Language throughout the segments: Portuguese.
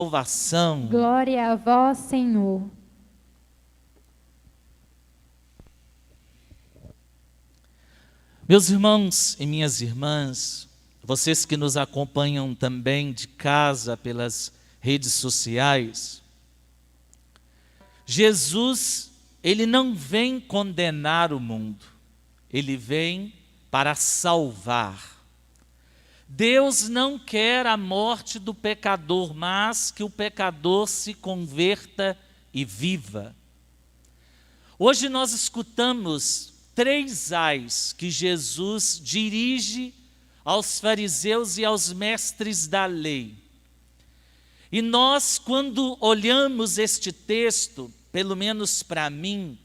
salvação. Glória a vós, Senhor. Meus irmãos e minhas irmãs, vocês que nos acompanham também de casa pelas redes sociais, Jesus, ele não vem condenar o mundo, ele vem para salvar. Deus não quer a morte do pecador, mas que o pecador se converta e viva. Hoje nós escutamos 3 ais que Jesus dirige aos fariseus e aos mestres da lei. E nós, quando olhamos este texto, pelo menos para mim,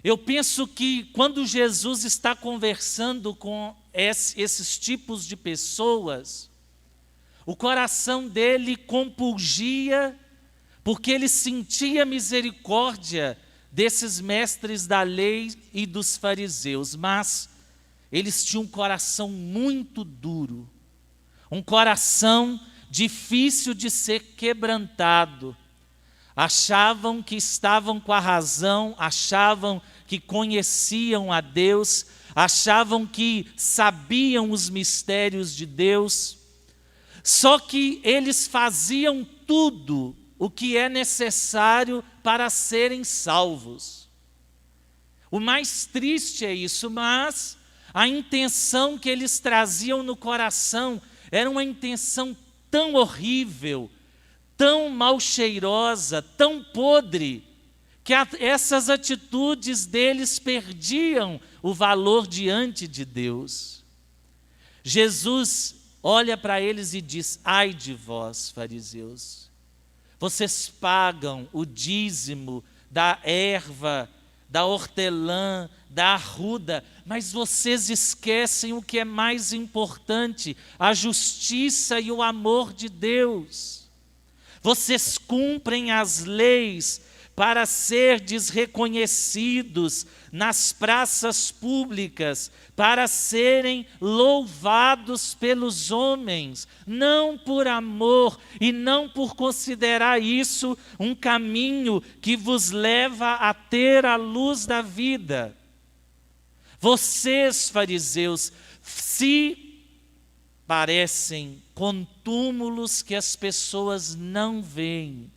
eu penso que quando Jesus está conversando com esses tipos de pessoas, o coração dele compungia, porque ele sentia misericórdia desses mestres da lei e dos fariseus, mas eles tinham um coração muito duro, um coração difícil de ser quebrantado. Achavam que estavam com a razão, achavam que conheciam a Deus, achavam que sabiam os mistérios de Deus, só que eles faziam tudo o que é necessário para serem salvos. O mais triste é isso, mas a intenção que eles traziam no coração era uma intenção tão horrível, tão mal cheirosa, tão podre, que essas atitudes deles perdiam o valor diante de Deus. Jesus olha para eles e diz: ai de vós, fariseus, vocês pagam o dízimo da erva, da hortelã, da arruda, mas vocês esquecem o que é mais importante, a justiça e o amor de Deus. Vocês cumprem as leis para serdes reconhecidos nas praças públicas, para serem louvados pelos homens, não por amor e não por considerar isso um caminho que vos leva a ter a luz da vida. Vocês, fariseus, se parecem com túmulos que as pessoas não veem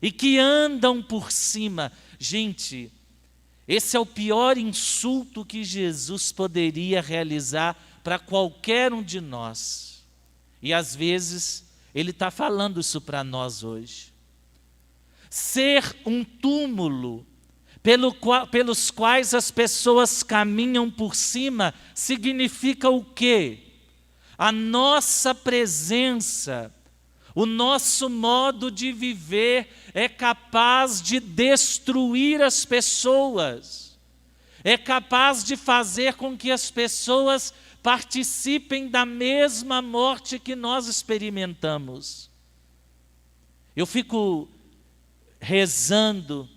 e que andam por cima. Gente, esse é o pior insulto que Jesus poderia realizar para qualquer um de nós. E às vezes ele está falando isso para nós hoje. Ser um túmulo pelos quais as pessoas caminham por cima significa o quê? A nossa presença, o nosso modo de viver é capaz de destruir as pessoas, é capaz de fazer com que as pessoas participem da mesma morte que nós experimentamos. Eu fico rezando,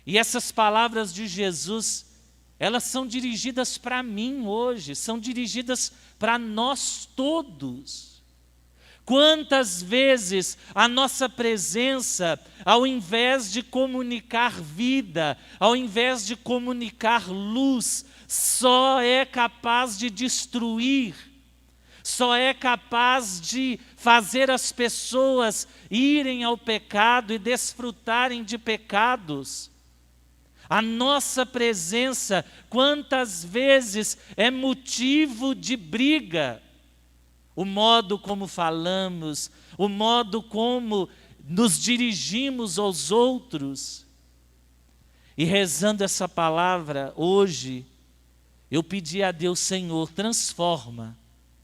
e essas palavras de Jesus, elas são dirigidas para mim hoje, são dirigidas para nós todos. Quantas vezes a nossa presença, ao invés de comunicar vida, ao invés de comunicar luz, só é capaz de destruir, só é capaz de fazer as pessoas irem ao pecado e desfrutarem de pecados. A nossa presença, quantas vezes é motivo de briga? O modo como falamos, o modo como nos dirigimos aos outros. E rezando essa palavra hoje, eu pedi a Deus: Senhor, transforma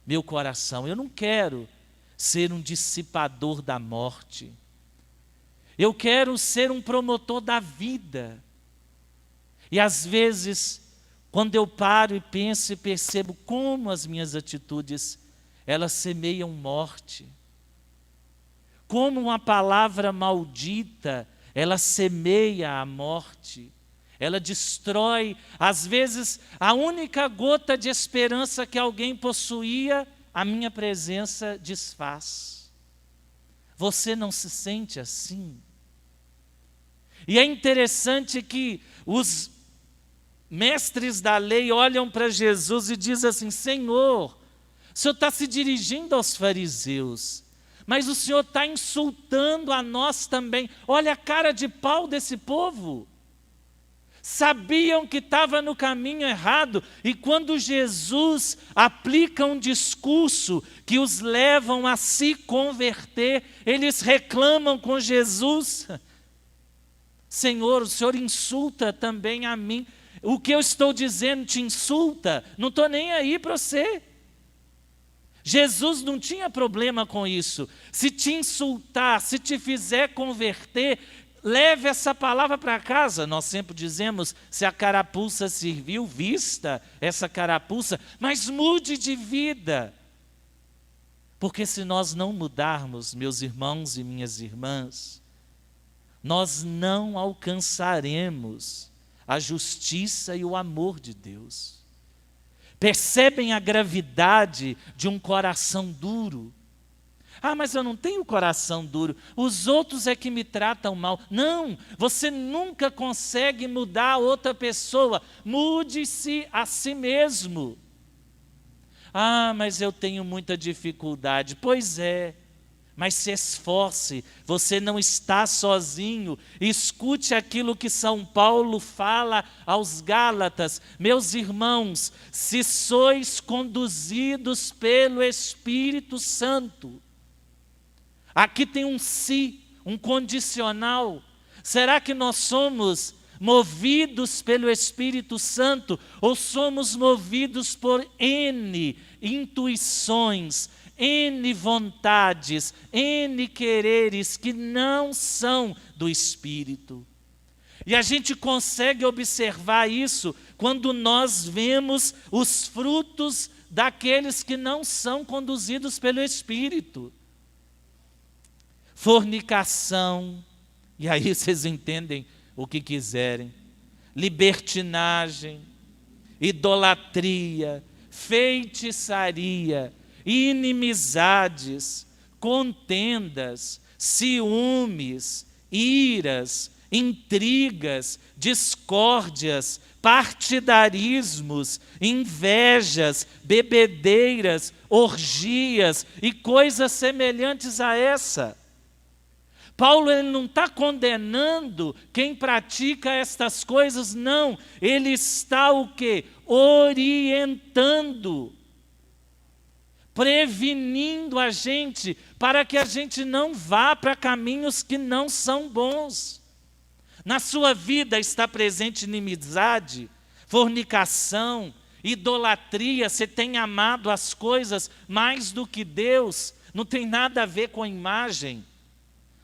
meu coração. Eu não quero ser um dissipador da morte. Eu quero ser um promotor da vida. E às vezes, quando eu paro e penso e percebo como as minhas atitudes elas semeiam morte. Como uma palavra maldita, ela semeia a morte. Ela destrói, às vezes, a única gota de esperança que alguém possuía, a minha presença desfaz. Você não se sente assim? E é interessante que os mestres da lei olham para Jesus e dizem assim: Senhor, o Senhor está se dirigindo aos fariseus, mas o Senhor está insultando a nós também. Olha a cara de pau desse povo. Sabiam que estava no caminho errado, e quando Jesus aplica um discurso que os levam a se converter, eles reclamam com Jesus: Senhor, o Senhor insulta também a mim. O que eu estou dizendo te insulta? Não estou nem aí para você. Jesus não tinha problema com isso. Se te insultar, se te fizer converter, leve essa palavra para casa. Nós sempre dizemos, se a carapuça serviu, vista essa carapuça, mas mude de vida. Porque se nós não mudarmos, meus irmãos e minhas irmãs, nós não alcançaremos a justiça e o amor de Deus. Percebem a gravidade de um coração duro? Ah, mas eu não tenho coração duro, os outros é que me tratam mal. Não, você nunca consegue mudar outra pessoa. Mude-se a si mesmo. Ah, mas eu tenho muita dificuldade. Pois é, mas se esforce, você não está sozinho. Escute aquilo que São Paulo fala aos Gálatas: meus irmãos, se sois conduzidos pelo Espírito Santo. Aqui tem um se, um condicional. Será que nós somos movidos pelo Espírito Santo ou somos movidos por N intuições, N vontades, N quereres que não são do Espírito? E a gente consegue observar isso quando nós vemos os frutos daqueles que não são conduzidos pelo Espírito. Fornicação, e aí vocês entendem o que quiserem, libertinagem, idolatria, feitiçaria, inimizades, contendas, ciúmes, iras, intrigas, discórdias, partidarismos, invejas, bebedeiras, orgias e coisas semelhantes a essa. Paulo ele não está condenando quem pratica estas coisas, não. Ele está o quê? Orientando, prevenindo a gente para que a gente não vá para caminhos que não são bons. Na sua vida está presente inimizade, fornicação, idolatria. Você tem amado as coisas mais do que Deus. Não tem nada a ver com a imagem.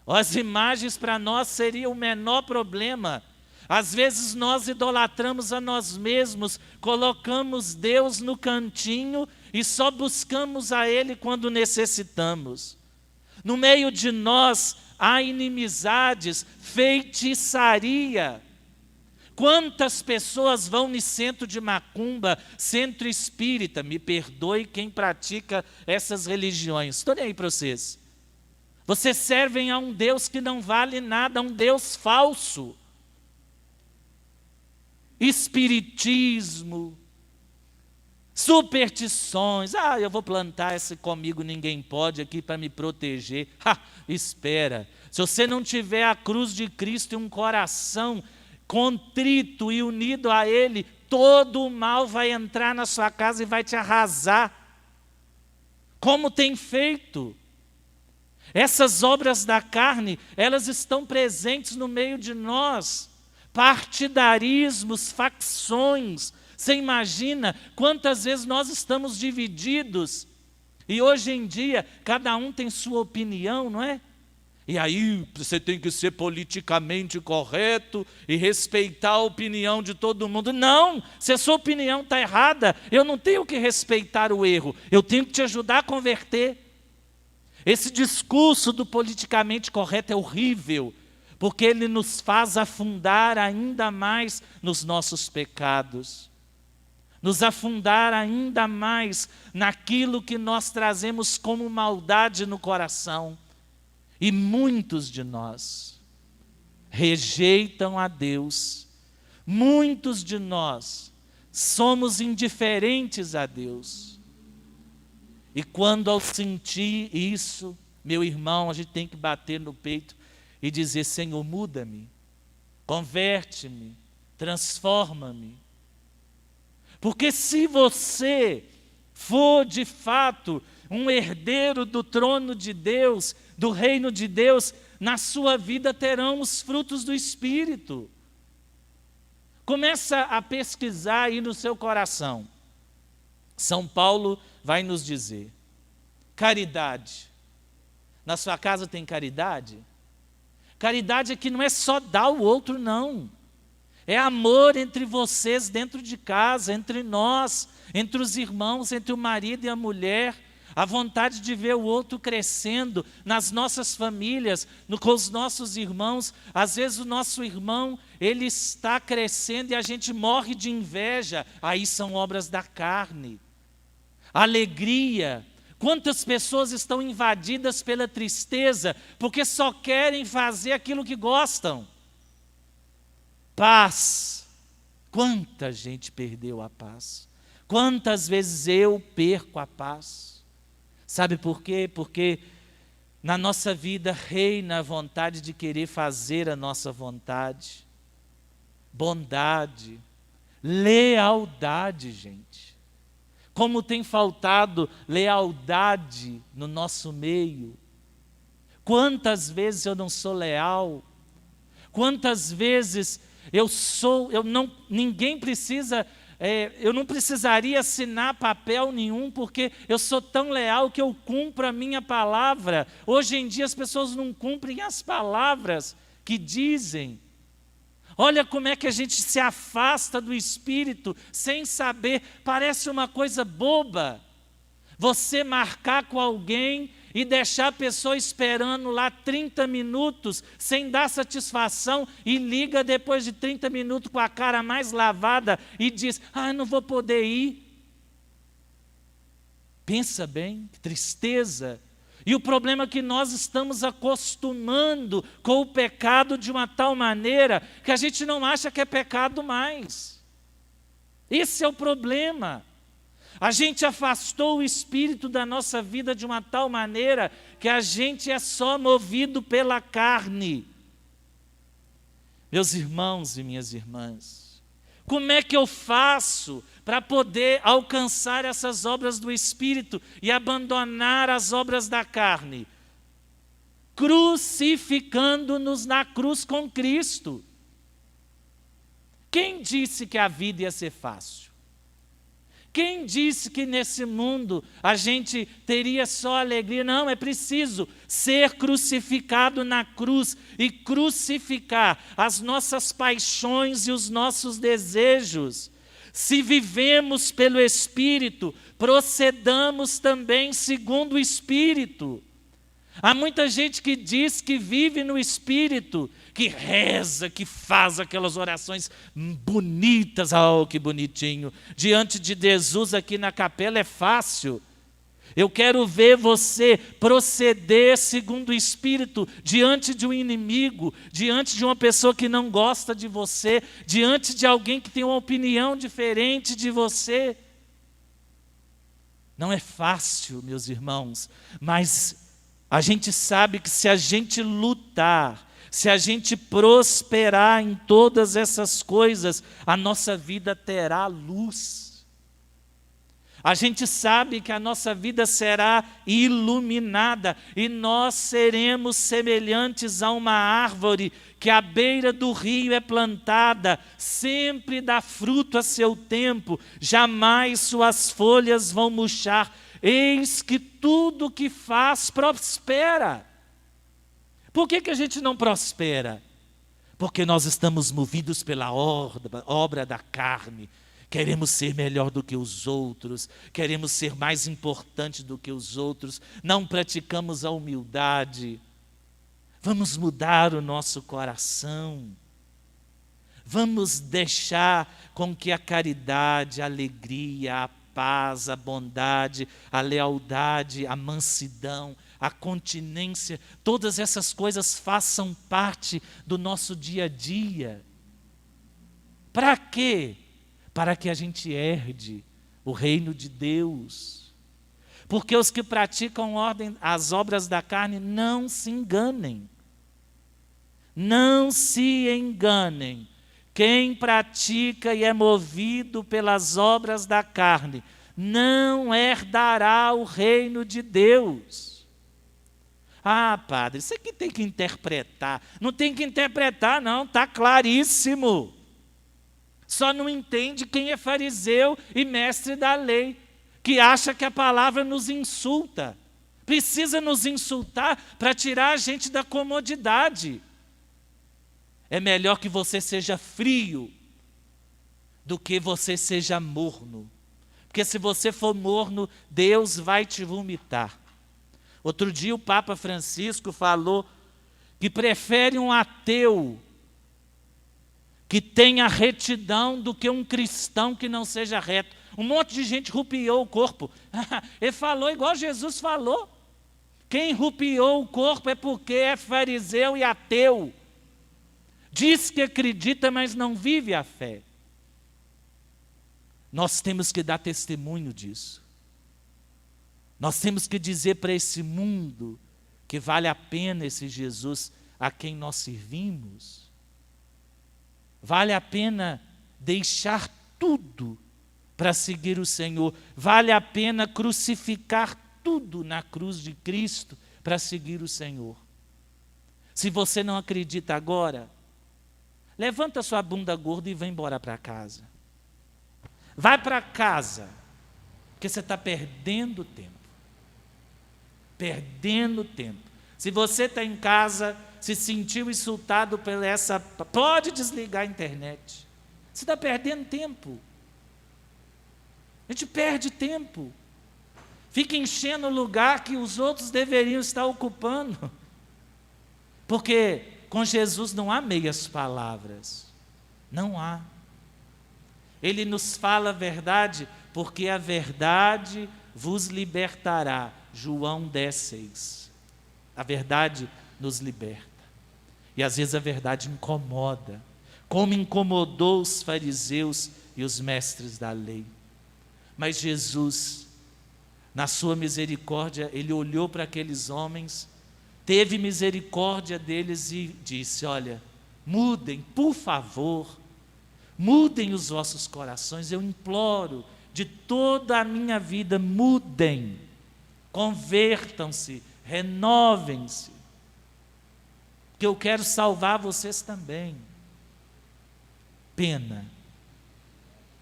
As imagens para nós seriam o menor problema. Às vezes nós idolatramos a nós mesmos, colocamos Deus no cantinho e só buscamos a Ele quando necessitamos. No meio de nós há inimizades, feitiçaria. Quantas pessoas vão no centro de macumba, centro espírita? Me perdoe quem pratica essas religiões. Estou nem aí para vocês. Vocês servem a um Deus que não vale nada, a um Deus falso. Espiritismo, superstições. Ah, eu vou plantar esse comigo ninguém pode aqui para me proteger. Espera, se você não tiver a cruz de Cristo e um coração contrito e unido a Ele, todo o mal vai entrar na sua casa e vai te arrasar. Como tem feito? Essas obras da carne, elas estão presentes no meio de nós. Partidarismos, facções. Você imagina quantas vezes nós estamos divididos. E hoje em dia, cada um tem sua opinião, não é? E aí você tem que ser politicamente correto e respeitar a opinião de todo mundo. Não, se a sua opinião está errada, eu não tenho que respeitar o erro. Eu tenho que te ajudar a converter. Esse discurso do politicamente correto é horrível, porque ele nos faz afundar ainda mais nos nossos pecados, nos afundar ainda mais naquilo que nós trazemos como maldade no coração. E muitos de nós rejeitam a Deus. Muitos de nós somos indiferentes a Deus. E quando ao sentir isso, meu irmão, a gente tem que bater no peito e dizer: Senhor, muda-me, converte-me, transforma-me. Porque se você for de fato um herdeiro do trono de Deus, do reino de Deus, na sua vida terão os frutos do Espírito. Começa a pesquisar aí no seu coração. São Paulo vai nos dizer: caridade. Na sua casa tem caridade? Caridade aqui não é só dar ao outro, não. É amor entre vocês dentro de casa, entre nós, entre os irmãos, entre o marido e a mulher. A vontade de ver o outro crescendo nas nossas famílias, com os nossos irmãos. Às vezes o nosso irmão, ele está crescendo e a gente morre de inveja. Aí são obras da carne. Alegria. Quantas pessoas estão invadidas pela tristeza porque só querem fazer aquilo que gostam? Paz. Quanta gente perdeu a paz? Quantas vezes eu perco a paz? Sabe por quê? Porque na nossa vida reina a vontade de querer fazer a nossa vontade. Bondade, lealdade, gente. Como tem faltado lealdade no nosso meio. Quantas vezes eu não sou leal? Quantas vezes ninguém precisa... eu não precisaria assinar papel nenhum, porque eu sou tão leal que eu cumpro a minha palavra. Hoje em dia as pessoas não cumprem as palavras que dizem. Olha como é que a gente se afasta do Espírito sem saber. Parece uma coisa boba você marcar com alguém e deixar a pessoa esperando lá 30 minutos sem dar satisfação e liga depois de 30 minutos com a cara mais lavada e diz: não vou poder ir. Pensa bem, que tristeza. E o problema é que nós estamos acostumando com o pecado de uma tal maneira que a gente não acha que é pecado mais. Esse é o problema. A gente afastou o Espírito da nossa vida de uma tal maneira que a gente é só movido pela carne. Meus irmãos e minhas irmãs, como é que eu faço para poder alcançar essas obras do Espírito e abandonar as obras da carne? Crucificando-nos na cruz com Cristo. Quem disse que a vida ia ser fácil? Quem disse que nesse mundo a gente teria só alegria? Não, é preciso ser crucificado na cruz e crucificar as nossas paixões e os nossos desejos. Se vivemos pelo Espírito, procedamos também segundo o Espírito. Há muita gente que diz que vive no Espírito, que reza, que faz aquelas orações bonitas. Oh, que bonitinho. Diante de Jesus aqui na capela é fácil. Eu quero ver você proceder segundo o Espírito diante de um inimigo, diante de uma pessoa que não gosta de você, diante de alguém que tem uma opinião diferente de você. Não é fácil, meus irmãos, mas a gente sabe que se a gente lutar, se a gente prosperar em todas essas coisas, a nossa vida terá luz. A gente sabe que a nossa vida será iluminada e nós seremos semelhantes a uma árvore que à beira do rio é plantada, sempre dá fruto a seu tempo, jamais suas folhas vão murchar. Eis que tudo que faz prospera. Por que a gente não prospera? Porque nós estamos movidos pela obra da carne. Queremos ser melhor do que os outros, queremos ser mais importante do que os outros, não praticamos a humildade. Vamos mudar o nosso coração. Vamos deixar com que a caridade, a alegria, a paz, a bondade, a lealdade, a mansidão, a continência, todas essas coisas façam parte do nosso dia a dia. Para quê? Para que a gente herde o reino de Deus. Porque os que praticam as obras da carne, não se enganem. Não se enganem. Quem pratica e é movido pelas obras da carne, não herdará o reino de Deus. Ah, padre, isso aqui tem que interpretar. Não tem que interpretar, não, está claríssimo. Só não entende quem é fariseu e mestre da lei, que acha que a palavra nos insulta. Precisa nos insultar para tirar a gente da comodidade. É melhor que você seja frio do que você seja morno. Porque se você for morno, Deus vai te vomitar. Outro dia o Papa Francisco falou que prefere um ateu que tenha retidão do que um cristão que não seja reto. Um monte de gente rupiou o corpo. Ele falou igual Jesus falou. Quem rupiou o corpo é porque é fariseu e ateu. Diz que acredita, mas não vive a fé. Nós temos que dar testemunho disso. Nós temos que dizer para esse mundo que vale a pena esse Jesus a quem nós servimos. Vale a pena deixar tudo para seguir o Senhor. Vale a pena crucificar tudo na cruz de Cristo para seguir o Senhor. Se você não acredita agora, levanta sua bunda gorda e vai embora para casa. Vai para casa, porque você está perdendo tempo. Perdendo tempo. Se você está em casa, se sentiu insultado por essa... Pode desligar a internet. Você está perdendo tempo. A gente perde tempo. Fica enchendo o lugar que os outros deveriam estar ocupando. Porque com Jesus não há meias palavras. Não há. Ele nos fala a verdade, porque a verdade vos libertará. João 10:6. A verdade nos liberta. E às vezes a verdade incomoda, como incomodou os fariseus e os mestres da lei. Mas Jesus, na sua misericórdia, ele olhou para aqueles homens, teve misericórdia deles e disse: olha, mudem, por favor, mudem os vossos corações, eu imploro de toda a minha vida, mudem, convertam-se, renovem-se, que eu quero salvar vocês também. Pena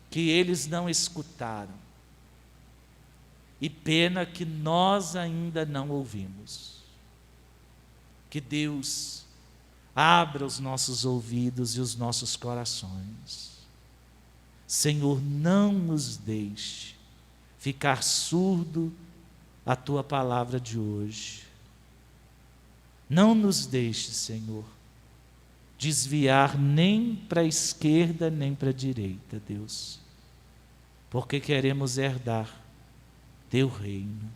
que eles não escutaram, e pena que nós ainda não ouvimos. Que Deus abra os nossos ouvidos e os nossos corações. Senhor, não nos deixe ficar surdo à Tua palavra de hoje. Não nos deixe, Senhor, desviar nem para a esquerda nem para a direita, Deus, porque queremos herdar Teu reino.